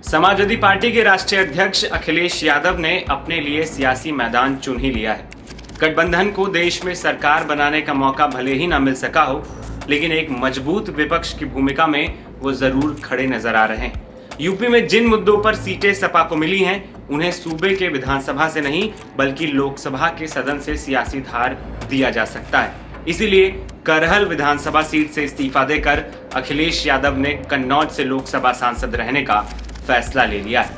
Samajwadi party के राष्ट्रीय अध्यक्ष अखिलेश यादव ने अपने लिए सियासी मैदान चुन ही लिया है। गठबंधन को देश में सरकार बनाने का मौका भले ही न मिल सका हो, लेकिन एक मजबूत विपक्ष की भूमिका में वो जरूर खड़े नजर आ रहे हैं। यूपी में जिन मुद्दों पर सीटें सपा को मिली हैं, उन्हें सूबे के विधानसभा से नहीं बल्कि लोकसभा के सदन से सियासी धार दिया जा सकता है। इसीलिए करहल विधानसभा सीट से इस्तीफा देकर अखिलेश यादव ने कन्नौज से लोकसभा सांसद रहने का फैसला ले लिया है।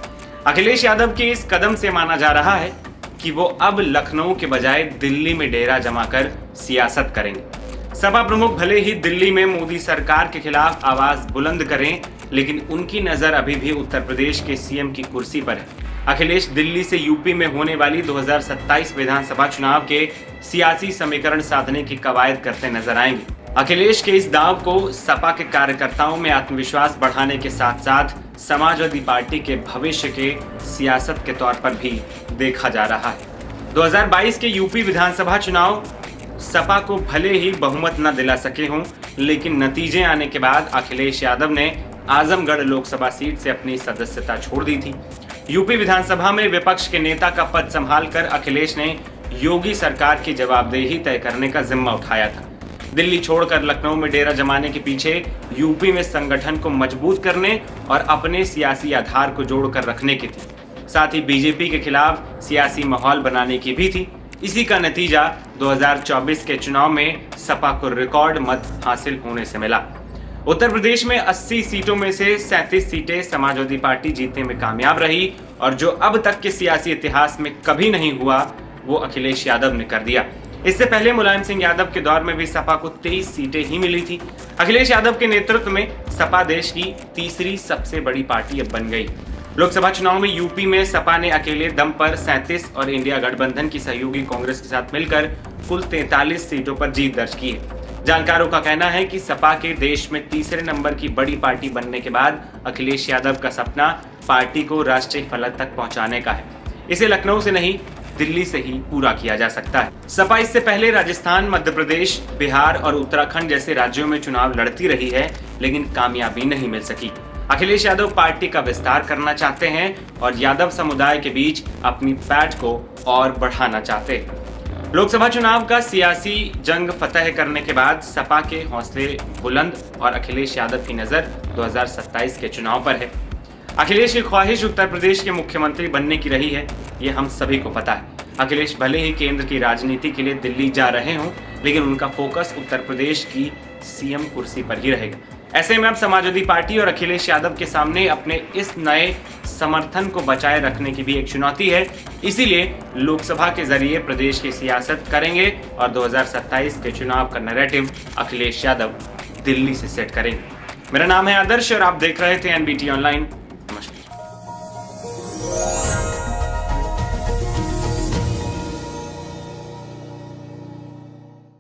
अखिलेश यादव के इस कदम से माना जा रहा है कि वो अब लखनऊ के बजाय दिल्ली में डेरा जमाकर सियासत करेंगे। सपा प्रमुख भले ही दिल्ली में मोदी सरकार के खिलाफ आवाज बुलंद करें, लेकिन उनकी नजर अभी भी उत्तर प्रदेश के सीएम की कुर्सी पर है। अखिलेश दिल्ली से यूपी में होने वाली 2027 विधानसभा चुनाव के सियासी समीकरण साधने की कवायद करते नजर आएंगे। अखिलेश के इस दाव को सपा के कार्यकर्ताओं में आत्मविश्वास बढ़ाने के साथ साथ समाजवादी पार्टी के भविष्य के सियासत के तौर पर भी देखा जा रहा है। 2022 के यूपी विधानसभा चुनाव सपा को भले ही बहुमत न दिला सके हों, लेकिन नतीजे आने के बाद अखिलेश यादव ने आजमगढ़ लोकसभा सीट से अपनी सदस्यता छोड़ दी थी। यूपी विधानसभा में विपक्ष के नेता का पद संभालकर अखिलेश ने योगी सरकार की जवाबदेही तय करने का जिम्मा उठाया था। दिल्ली छोड़कर लखनऊ में डेरा जमाने के पीछे यूपी में संगठन को मजबूत करने और अपने सियासी आधार को जोड़कर रखने की थी। साथ ही बीजेपी के खिलाफ सियासी माहौल बनाने की भी थी। इसी का नतीजा 2024 के चुनाव में सपा को रिकॉर्ड मत हासिल होने से मिला। उत्तर प्रदेश में 80 सीटों में से 37 सीटें समाजवादी पार्टी जीतने में कामयाब रही और जो अब तक के सियासी इतिहास में कभी नहीं हुआ, वो अखिलेश यादव ने कर दिया। इससे पहले मुलायम सिंह यादव के दौर में भी सपा को 23 सीटें ही मिली थी। अखिलेश यादव के नेतृत्व में सपा देश की तीसरी सबसे बड़ी पार्टी अब बन गई। लोकसभा चुनाव में यूपी में सपा ने अकेले दम पर 37 और इंडिया गठबंधन की सहयोगी कांग्रेस के साथ मिलकर कुल 43 सीटों पर जीत दर्ज की है। जानकारों का कहना है कि सपा के देश में तीसरे नंबर की बड़ी पार्टी बनने के बाद अखिलेश यादव का सपना पार्टी को राष्ट्रीय फलक तक पहुंचाने का है। इसे लखनऊ से नहीं, दिल्ली से ही पूरा किया जा सकता है। सपा इससे पहले राजस्थान, मध्य प्रदेश, बिहार और उत्तराखंड जैसे राज्यों में चुनाव लड़ती रही है, लेकिन कामयाबी नहीं मिल सकी। अखिलेश यादव पार्टी का विस्तार करना चाहते हैं और यादव समुदाय के बीच अपनी पैठ को और बढ़ाना चाहते हैं। लोकसभा चुनाव का सियासी जंग फतह करने के बाद सपा के हौसले बुलंद और अखिलेश यादव की नजर 2027 के चुनाव पर है। अखिलेश की ख्वाहिश उत्तर प्रदेश के मुख्यमंत्री बनने की रही है, ये हम सभी को पता है। अखिलेश भले ही केंद्र की राजनीति के लिए दिल्ली जा रहे हों, लेकिन उनका फोकस उत्तर प्रदेश की सीएम कुर्सी पर ही रहेगा। ऐसे में अब समाजवादी पार्टी और अखिलेश यादव के सामने अपने इस नए समर्थन को बचाए रखने की भी एक चुनौती है। इसीलिए लोकसभा के जरिए प्रदेश की सियासत करेंगे और 2027 के चुनाव का नैरेटिव अखिलेश यादव दिल्ली से सेट करेंगे। मेरा नाम है आदर्श और आप देख रहे थे एनबीटी ऑनलाइन।